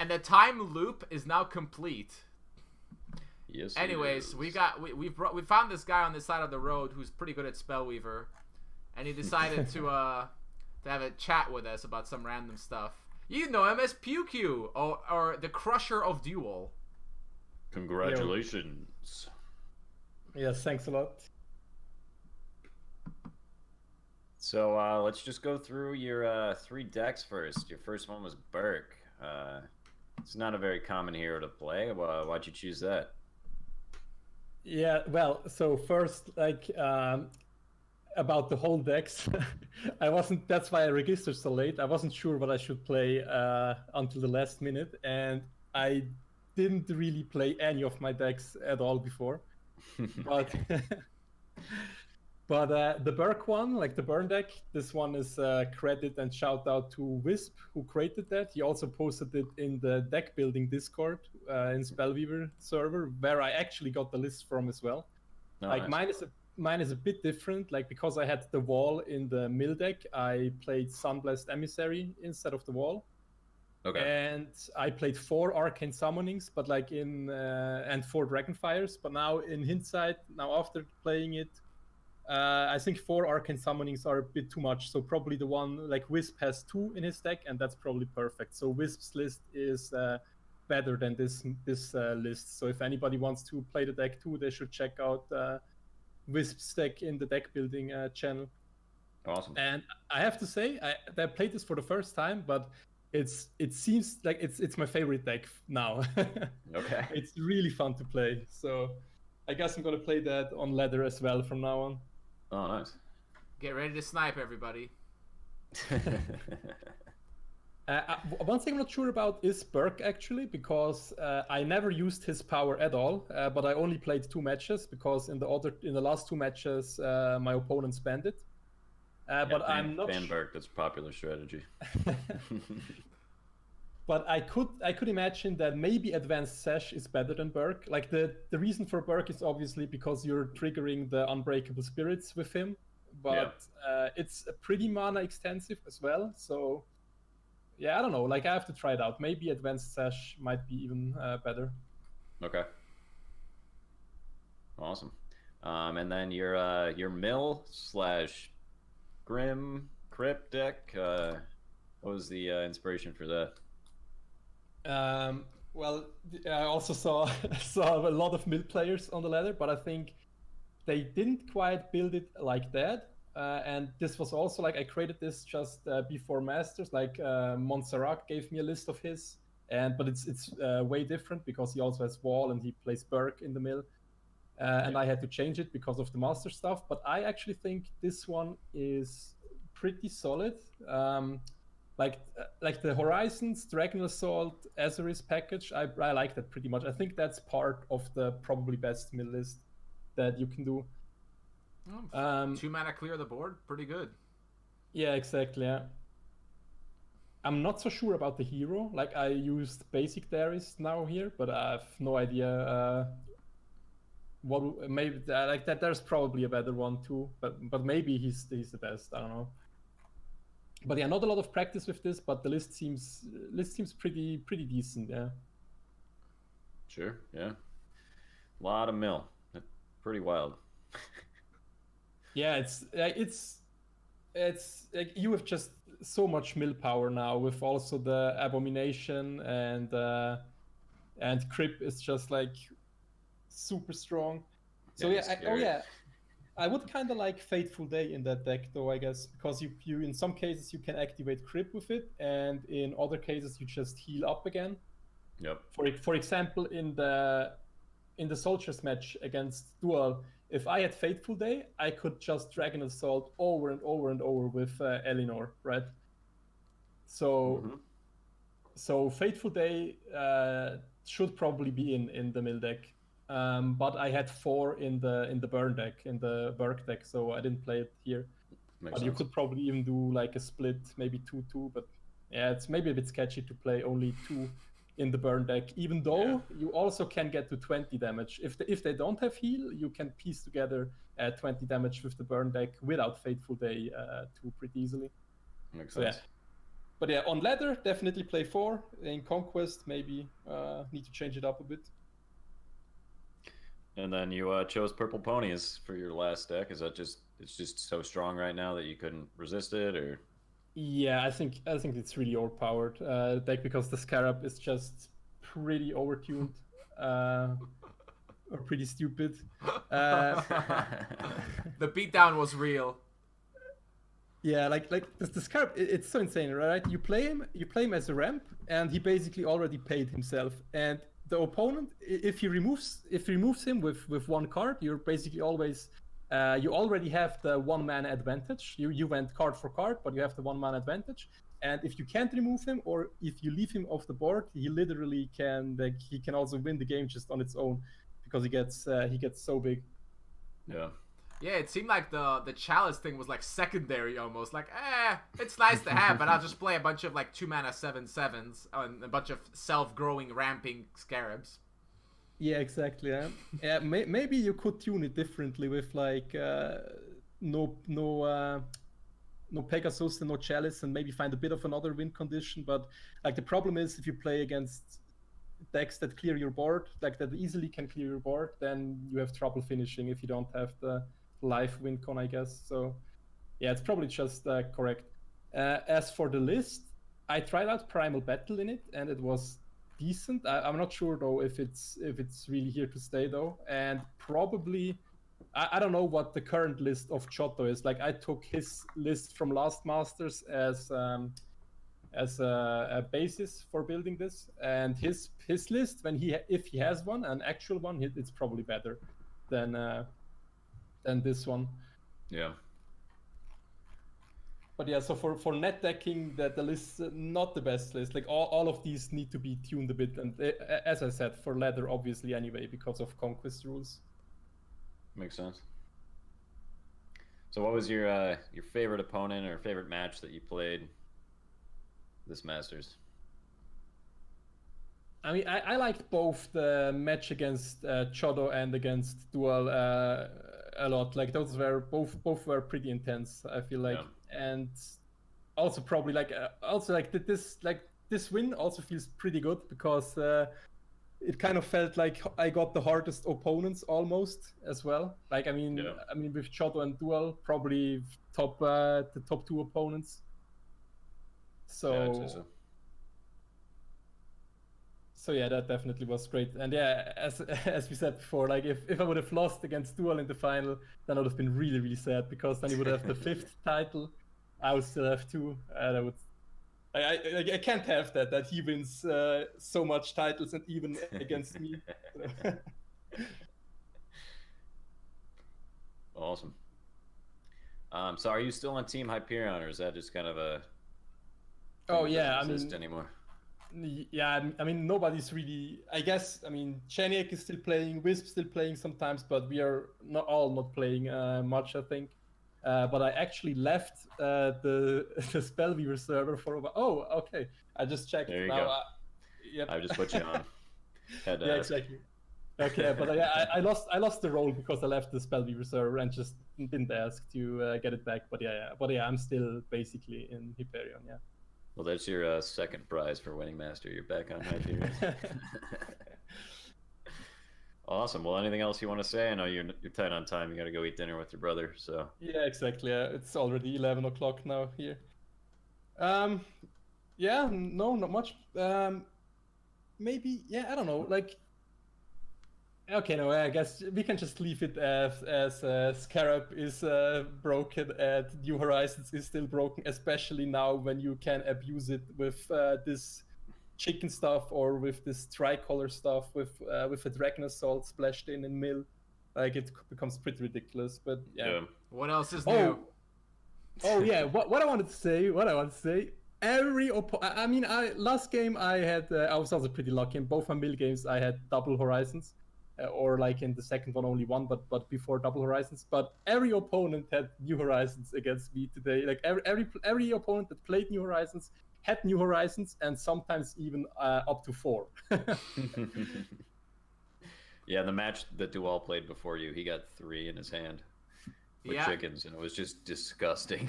And the time loop is now complete. Yes. Anyways, we found this guy on the side of the road who's pretty good at Spellweaver, and he decided to have a chat with us about some random stuff. You know him as PewQ, or the Crusher of Duel. Congratulations. Yes, thanks a lot. So let's just go through your 3 decks first. Your first one was Burke. It's not a very common hero to play. Why'd you choose that? Yeah, well, so first, like, about the whole decks, that's why I registered so late. I wasn't sure what I should play until the last minute, and I didn't really play any of my decks at all before. But the Burke one, like the burn deck, this one is credit and shout out to Wisp, who created that. He also posted it in the deck building Discord in Spellweaver server, where I actually got the list from as well. Oh, like nice. mine is a bit different. Like, because I had the wall in the mill deck, I played Sunblast Emissary instead of the wall. Okay. And I played 4 Arcane Summonings, but like and 4 Dragonfires. But now in hindsight, after playing it, I think 4 Arcane Summonings are a bit too much. So probably the one, like Wisp has 2 in his deck, and that's probably perfect. So Wisp's list is better than this list. So if anybody wants to play the deck too, they should check out Wisp's deck in the deck building channel. Awesome. And I have to say, I played this for the first time, but it seems like it's my favorite deck now. Okay. It's really fun to play. So I guess I'm gonna play that on ladder as well from now on. Oh, nice. Get ready to snipe, everybody. One thing I'm not sure about is Burke, actually, because I never used his power at all, but I only played 2 matches because in the last 2 matches my opponents banned it. But I'm not ban Burke. That's a popular strategy. But I could imagine that maybe Advanced Sash is better than Burke. Like the reason for Burke is obviously because you're triggering the Unbreakable Spirits with him, but it's pretty mana extensive as well. So yeah, I don't know. Like, I have to try it out. Maybe Advanced Sash might be even better. Okay. Awesome. And then your mill / Grim Crypt deck. What was the inspiration for that? Well, I also saw a lot of mill players on the ladder, but I think they didn't quite build it like that. And this was also like, I created this just before Masters. Like Montserrat gave me a list of his, but it's way different because he also has wall and he plays Burke in the mill. And I had to change it because of the master stuff. But I actually think this one is pretty solid. Like the Horizons, Dragon Assault, Azeris package, I like that pretty much. I think that's part of the probably best mill list that you can do. 2 mana clear the board, pretty good. Yeah, exactly. Yeah. I'm not so sure about the hero. Like, I used basic Darius now here, but I have no idea what maybe like that. There's probably a better one too, but maybe he's the best. I don't know. But yeah, not a lot of practice with this, but the list seems pretty decent. Yeah. Sure. Yeah. A lot of mill. Pretty wild. Yeah, it's like you have just so much mill power now with also the Abomination and Crip is just like super strong. So yeah, I would kind of like Fateful Day in that deck though, I guess, because you in some cases you can activate Crip with it, and in other cases you just heal up again. Yep. For example, in the Soldiers match against Dual, if I had Fateful Day, I could just Dragon Assault over and over and over with Elinor, right? So Fateful Day should probably be in the mill deck. But I had 4 in the burn deck, in the Burke deck, so I didn't play it here. But you could probably even do like a split, maybe 2-2, but yeah, it's maybe a bit sketchy to play only 2 in the burn deck, even though you also can get to 20 damage. If they don't have heal, you can piece together 20 damage with the burn deck without Fateful Day too pretty easily. Makes sense. Yeah. But yeah, on ladder, definitely play 4. In Conquest, maybe need to change it up a bit. And then you chose purple ponies for your last deck. Is that it's just so strong right now that you couldn't resist it, or? Yeah, I think it's really overpowered deck because the Scarab is just pretty overtuned or pretty stupid. The beatdown was real. Yeah, like the Scarab, it's so insane, right? You play him as a ramp, and he basically already paid himself. And the opponent, if he removes him with 1 card, you're basically always you already have the 1-mana advantage. You went card for card, but you have the 1-mana advantage. And if you can't remove him, or if you leave him off the board, he literally can he can also win the game just on its own, because he gets so big. Yeah. Yeah, it seemed like the chalice thing was like secondary almost. Like, it's nice to have, but I'll just play a bunch of like 2-mana 7/7s and a bunch of self-growing ramping scarabs. Yeah, exactly. Yeah, maybe you could tune it differently with like no Pegasus and no Chalice, and maybe find a bit of another win condition. But like the problem is, if you play against decks that clear your board, like that easily can clear your board, then you have trouble finishing if you don't have the live win con, I guess. So yeah, it's probably just correct. As for the list, I tried out Primal Battle in it, and it was decent. I'm not sure though if it's really here to stay though, and probably I don't know what the current list of Giotto is. Like I took his list from last Masters as a basis for building this, and his list, if he has one, an actual one, it's probably better than this one. Yeah. But yeah, so for net decking, the list not the best list. Like all of these need to be tuned a bit, and as I said, for ladder obviously anyway because of conquest rules. Makes sense. So what was your favorite opponent or favorite match that you played this Masters? I mean, I liked both the match against Chodo and against Dual a lot. Like those were both were pretty intense, I feel like. Yeah. And also probably this win also feels pretty good because it kind of felt like I got the hardest opponents almost as well. Like I mean with Chodo and Dual, probably the top 2 opponents. So yeah, I'd say so. So yeah, that definitely was great. And yeah, as we said before, like if I would have lost against Dual in the final, then I would have been really, really sad, because then he would have the 5th title. I would still have 2, and I can't have that he wins so much titles and even against me. Awesome. So are you still on Team Hyperion, or is that just kind of a oh yeah, I mean anymore? Yeah, I mean nobody's really. I guess I mean Cheniak is still playing, Wisp still playing sometimes, but we are not playing much, I think. But I actually left the Spellweaver server for a while. Oh, okay. I just checked. There you now, go. Yep. I just put you on. Yeah, exactly. Okay, but I lost the role because I left the Spellweaver server and just didn't ask to get it back. But yeah, I'm still basically in Hyperion. Yeah. Well, that's your second prize for winning Master. You're back on Hyperion. Awesome. Well, anything else you want to say? I know you're tight on time. You got to go eat dinner with your brother. So yeah, exactly. It's already 11 o'clock now here. Yeah, no, not much. Maybe, yeah, I don't know. Like, okay, no, I guess we can just leave it as Scarab is broken and New Horizons is still broken, especially now when you can abuse it with this chicken stuff or with this tricolor stuff with a Dragon Assault splashed in mill. Like, it becomes pretty ridiculous. But yeah. What else is new? Oh yeah, what I wanted to say. Last game I was also pretty lucky. In both my mill games I had double Horizons. Or like in the second one only one, but before double Horizons. But every opponent had New Horizons against me today. Like every opponent that played New Horizons had New Horizons, and sometimes even up to 4. Yeah, the match that Dual played before you, he got 3 in his hand with chickens, and it was just disgusting.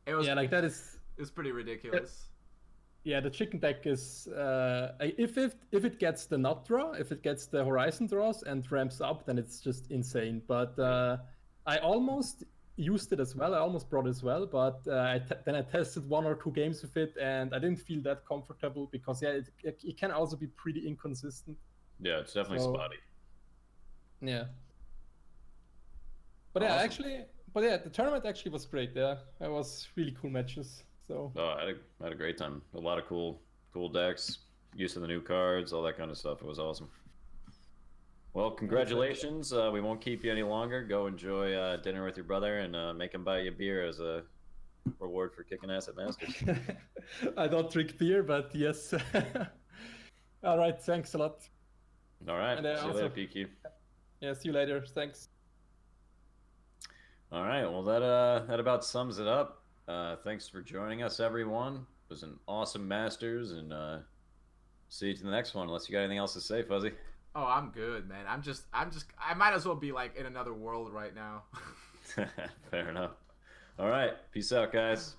It was Yeah, like that is. it's pretty ridiculous. Yeah, the chicken deck is if it gets the nut draw, if it gets the horizon draws and ramps up, then it's just insane. But I almost used it as well. I almost brought it as well, but then I tested 1 or 2 games with it, and I didn't feel that comfortable because it can also be pretty inconsistent. Yeah, it's definitely spotty. Yeah. But Awesome. the tournament actually was great. Yeah, it was really cool matches. So Oh, I had a great time. A lot of cool decks, use of the new cards, all that kind of stuff. It was awesome. Well, congratulations. We won't keep you any longer. Go enjoy dinner with your brother and make him buy you a beer as a reward for kicking ass at Masters. I don't drink beer, but yes. All right, thanks a lot. All right, And, see you later, PQ. Yeah, see you later. Thanks. All right, well that about sums it up. Thanks for joining us, everyone. It was an awesome Masters, and see you to the next one. Unless you got anything else to say, Fuzzy. Oh, I'm good, man. I might as well be like in another world right now. Fair enough. All right, peace out, guys.